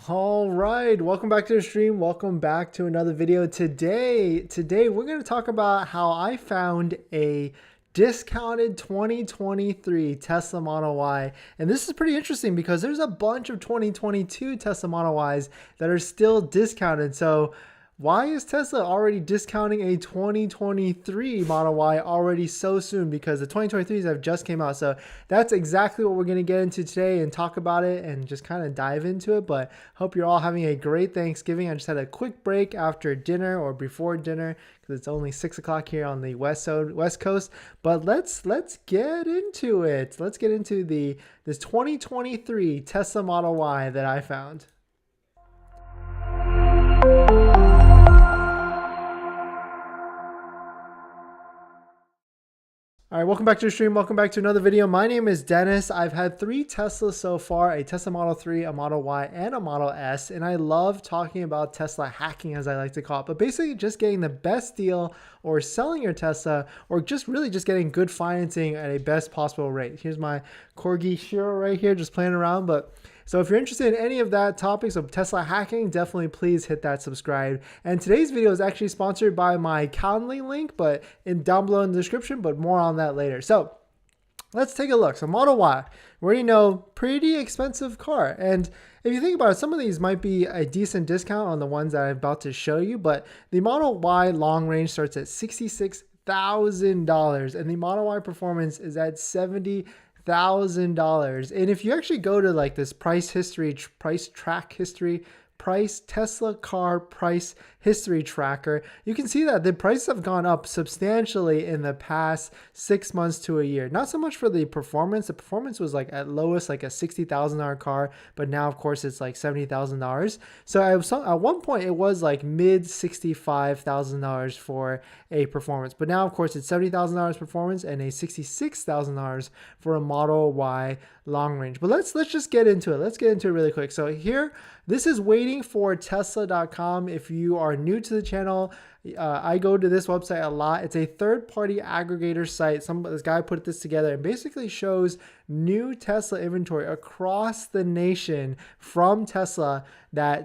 All right, welcome back to the stream. Welcome back to another video. Today we're going to talk about how I found a discounted 2023 Tesla Model Y. And this is pretty interesting because there's a bunch of 2022 Tesla Model Ys that are still discounted. So why is Tesla already discounting a 2023 Model Y already so soon? Because the 2023s have just came out. So that's exactly what we're going to get into today and talk about it and just kind of dive into it. But hope you're all having a great Thanksgiving. I just had a quick break after dinner or before dinner because it's only 6 o'clock here on the West Coast. But let's get into it. Let's get into this 2023 Tesla Model Y that I found. All right, welcome back to the stream. Welcome back to another video. My name is Dennis. I've had 3 Teslas so far, a Tesla Model 3, a Model Y, and a Model S. And I love talking about Tesla hacking, as I like to call it, but basically just getting the best deal or selling your Tesla or just really just getting good financing at a best possible rate. Here's my Corgi Shiro right here, just playing around. So if you're interested in any of that topics of Tesla hacking, definitely please hit that subscribe. And today's video is actually sponsored by my Calendly link, but down below in the description, but more on that later. So let's take a look. So Model Y, we already know, pretty expensive car. And if you think about it, some of these might be a decent discount on the ones that I'm about to show you, but the Model Y long range starts at $66,000 and the Model Y performance is at $70,000. And if you actually go to like this price track history, price Tesla car price history tracker, you can see that the prices have gone up substantially in the past 6 months to a year. Not so much for the performance. The performance was like at lowest like a $60,000 car, but now of course it's like $70,000. So at one point it was like mid $65,000 for a performance, but now of course it's $70,000 performance and a $66,000 for a Model Y long range. But let's just get into it. Let's get into it really quick. So here, this is waiting for Tesla.com. If you are new to the channel, I go to this website a lot. It's a third-party aggregator site. This guy put this together and basically shows new Tesla inventory across the nation from Tesla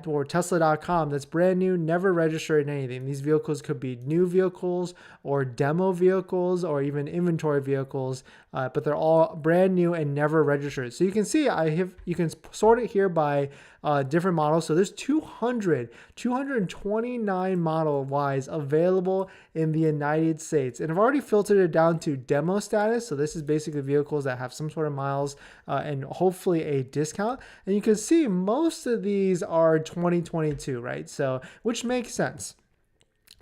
or Tesla.com that's brand new, never registered in anything. These vehicles could be new vehicles or demo vehicles or even inventory vehicles, but they're all brand new and never registered. So you can see you can sort it here by different models. So there's 229 Model Ys available in the United States. And I've already filtered it down to demo status. So this is basically vehicles that have some sort of miles and hopefully a discount. And you can see most of these are 2022, right? So, which makes sense.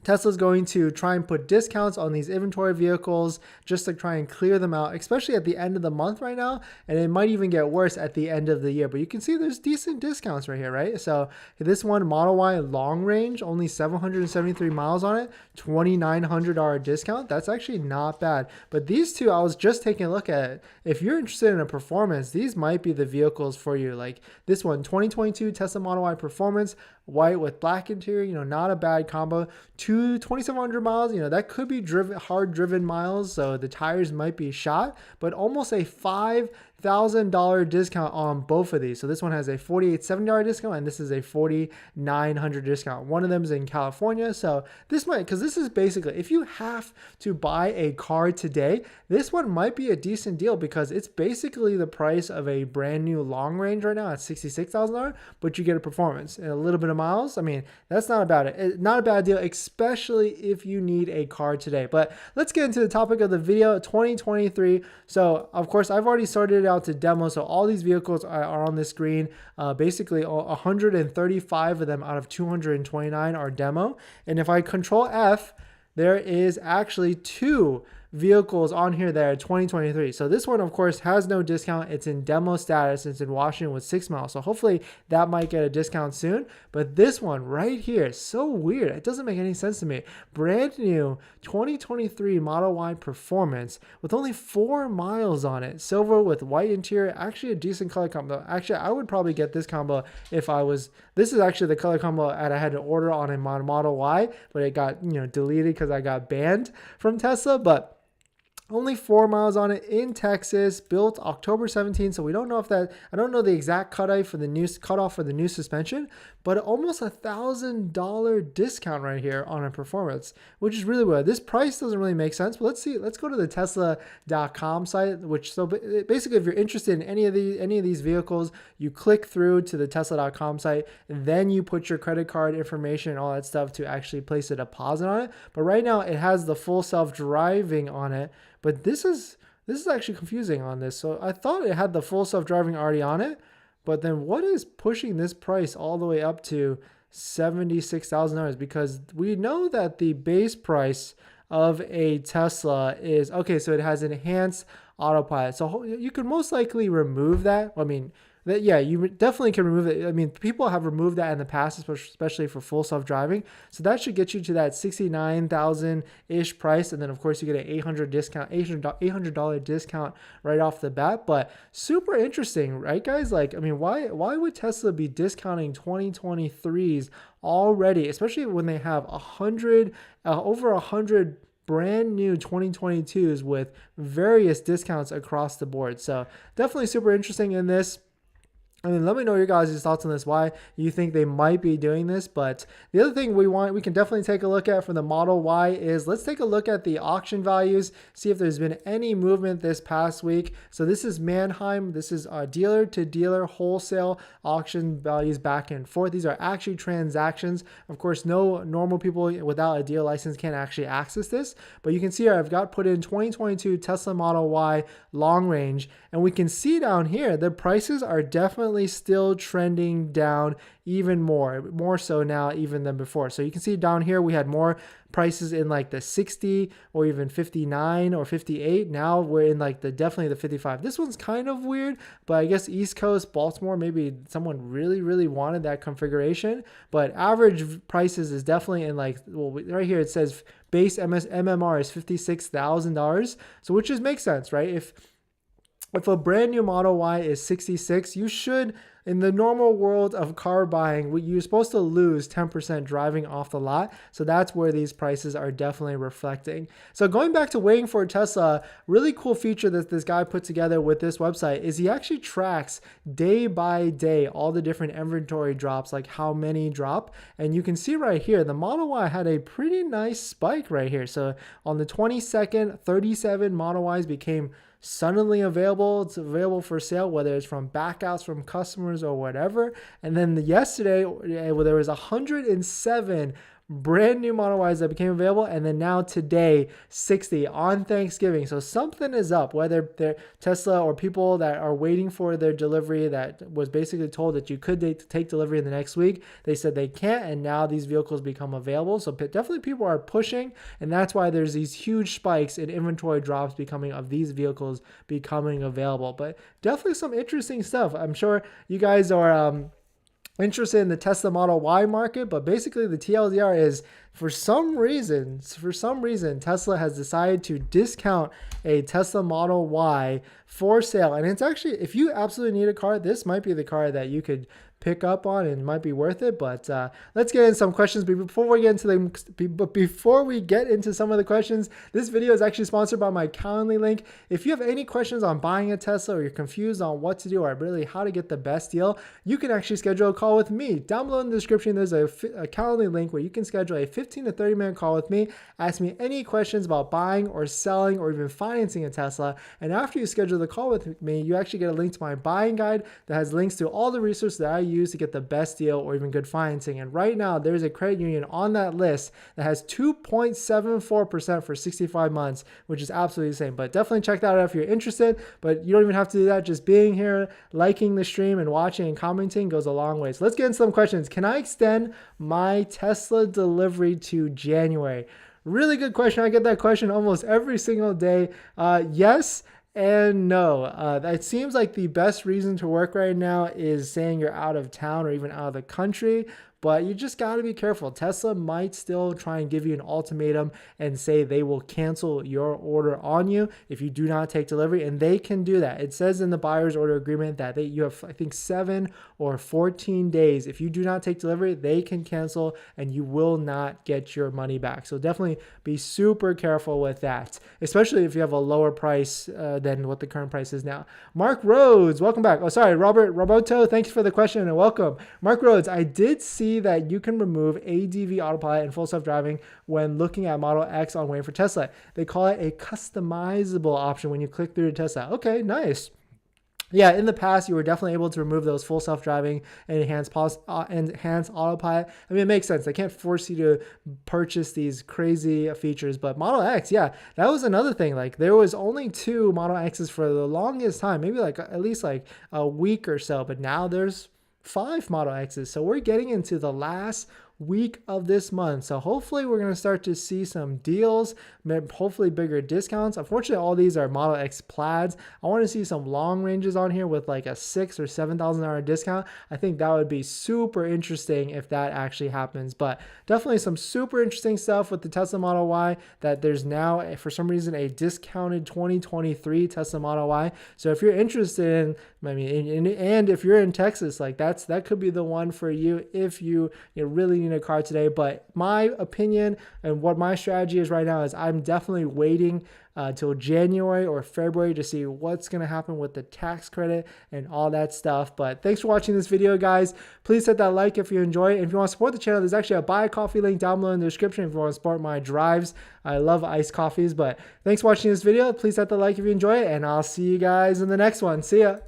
Tesla's going to try and put discounts on these inventory vehicles just to try and clear them out, especially at the end of the month right now. And it might even get worse at the end of the year. But you can see there's decent discounts right here, right? So this one, Model Y long range, only 773 miles on it, $2,900 discount. That's actually not bad. But these two, I was just taking a look at it. If you're interested in a performance, these might be the vehicles for you. Like this one, 2022 Tesla Model Y performance, white with black interior, not a bad combo. 2,700 miles, that could be hard driven miles, so the tires might be shot, but almost a $5,000 discount on both of these. So this one has a $4,870 discount and this is a $4,900 discount. One of them is in California. So this because this is basically, if you have to buy a car today, this one might be a decent deal because it's basically the price of a brand new long range right now at $66,000, but you get a performance and a little bit of miles. I mean, that's not a bad deal, especially if you need a car today. But let's get into the topic of the video, 2023. So of course, I've already sorted it out to demo. So all these vehicles are on the screen. Basically 135 of them out of 229 are demo. And if I control F, there is actually 2 vehicles on here that are 2023. So this one, of course, has no discount. It's in demo status. It's in Washington with 6 miles. So hopefully that might get a discount soon. But this one right here is so weird. It doesn't make any sense to me. Brand new 2023 Model Y performance with only 4 miles on it. Silver with white interior. Actually a decent color combo. Actually, I would probably get this combo if I was... This is actually the color combo that I had to order on a Model Y, but it got deleted because I got banned from Tesla. But Only 4 miles on it in Texas, built October 17th. So we don't know if that, I don't know the exact cutoff for the new suspension, but almost $1,000 discount right here on a performance, which is really weird. This price doesn't really make sense, but let's see. Let's go to the Tesla.com site, which, so basically if you're interested in any of these vehicles, you click through to the Tesla.com site, and then you put your credit card information and all that stuff to actually place a deposit on it. But right now it has the full self-driving on it. But this is actually confusing on this. So I thought it had the full self-driving already on it, but then what is pushing this price all the way up to $76,000? Because we know that the base price of a Tesla is, okay, so it has enhanced autopilot. So you could most likely remove that. I mean, yeah, you definitely can remove it. I mean, people have removed that in the past, especially for full self-driving. So that should get you to that $69,000-ish price. And then, of course, you get an $800 discount right off the bat. But super interesting, right, guys? Like, I mean, why would Tesla be discounting 2023s already, especially when they have over 100 brand new 2022s with various discounts across the board? So definitely super interesting in this. I mean, let me know your guys' thoughts on this, why you think they might be doing this. But the other thing we can definitely take a look at for the Model Y is, let's take a look at the auction values, see if there's been any movement this past week. So this is Manheim. This is dealer to dealer wholesale auction values back and forth. These are actually transactions. Of course, no normal people without a dealer license can actually access this. But you can see here, I've got put in 2022 Tesla Model Y long range. And we can see down here, the prices are definitely still trending down even more so now even than before. So you can see down here we had more prices in like the 60 or even 59 or 58. Now we're in like definitely the 55. This one's kind of weird, but I guess East Coast, Baltimore, maybe someone really wanted that configuration. But average prices is definitely in like, well, right here it says base MMR is $56,000. So which just makes sense, right? If a brand new Model Y is 66, you should, in the normal world of car buying, you're supposed to lose 10% driving off the lot. So that's where these prices are definitely reflecting. So going back to waiting for a Tesla, really cool feature that this guy put together with this website is he actually tracks day by day all the different inventory drops, like how many drop. And you can see right here, the Model Y had a pretty nice spike right here. So on the 22nd, 37 Model Ys became suddenly available. It's available for sale, whether it's from backouts from customers or whatever. And then yesterday, there was 107 brand new Model Ys that became available, and then now today 60 on Thanksgiving. So something is up, whether they're Tesla or people that are waiting for their delivery that was basically told that you could take delivery in the next week. They said they can't, and now these vehicles become available. So definitely people are pushing, and that's why there's these huge spikes in inventory drops of these vehicles becoming available. But definitely some interesting stuff. I'm sure you guys are interested in the Tesla Model Y market, but basically the TLDR is, for some reason, Tesla has decided to discount a Tesla Model Y for sale. And it's actually, if you absolutely need a car, this might be the car that you could pick up on and might be worth it. But let's get into some questions. But before we get into some of the questions, this video is actually sponsored by my Calendly link. If you have any questions on buying a Tesla, or you're confused on what to do, or really how to get the best deal, you can actually schedule a call with me. Down below in the description, there's a Calendly link where you can schedule a 15 to 30 minute call with me. Ask me any questions about buying or selling or even financing a Tesla. And after you schedule the call with me, you actually get a link to my buying guide that has links to all the resources that I use to get the best deal or even good financing. And right now there's a credit union on that list that has 2.74% for 65 months, which is absolutely insane. But definitely check that out if you're interested. But you don't even have to do that. Just being here, liking the stream and watching and commenting goes a long way. So let's get into some questions. Can I extend my Tesla delivery to January? Really good question. I get that question almost every single day. Yes and no. It seems like the best reason to work right now is saying you're out of town or even out of the country. but you just got to be careful. Tesla might still try and give you an ultimatum and say they will cancel your order on you if you do not take delivery, and they can do that. It says in the buyer's order agreement that you have, I think, 7 or 14 days. If you do not take delivery, they can cancel and you will not get your money back. So definitely be super careful with that, especially if you have a lower price than what the current price is now. Mark Rhodes, welcome back. Oh, sorry, Robert Roboto, thanks for the question and welcome. Mark Rhodes, I did see that you can remove ADV autopilot and full self-driving when looking at Model X on waiting for Tesla. They call it a customizable option when you click through to Tesla. Okay, nice. Yeah, in the past, you were definitely able to remove those full self-driving and enhanced autopilot. I mean, it makes sense. They can't force you to purchase these crazy features, but Model X, yeah, that was another thing. Like, there was only 2 Model X's for the longest time, maybe like at least like a week or so, but now there's 5 Model X's. So we're getting into the last week of this month. So hopefully we're going to start to see some deals, hopefully bigger discounts. Unfortunately, all these are Model X plaids. I want to see some long ranges on here with like a $6,000 or $7,000 discount. I think that would be super interesting if that actually happens, but definitely some super interesting stuff with the Tesla Model Y, that there's now for some reason a discounted 2023 Tesla Model Y. So if you're interested and if you're in Texas, like that could be the one for you if you really need a car today. But my opinion and what my strategy is right now is I'm definitely waiting till January or February to see what's going to happen with the tax credit and all that stuff. But thanks for watching this video, guys. Please hit that like if you enjoy it. If you want to support the channel, there's actually a buy a coffee link down below in the description if you want to support my drives. I love iced coffees. But thanks for watching this video. Please hit the like if you enjoy it, and I'll see you guys in the next one. See ya.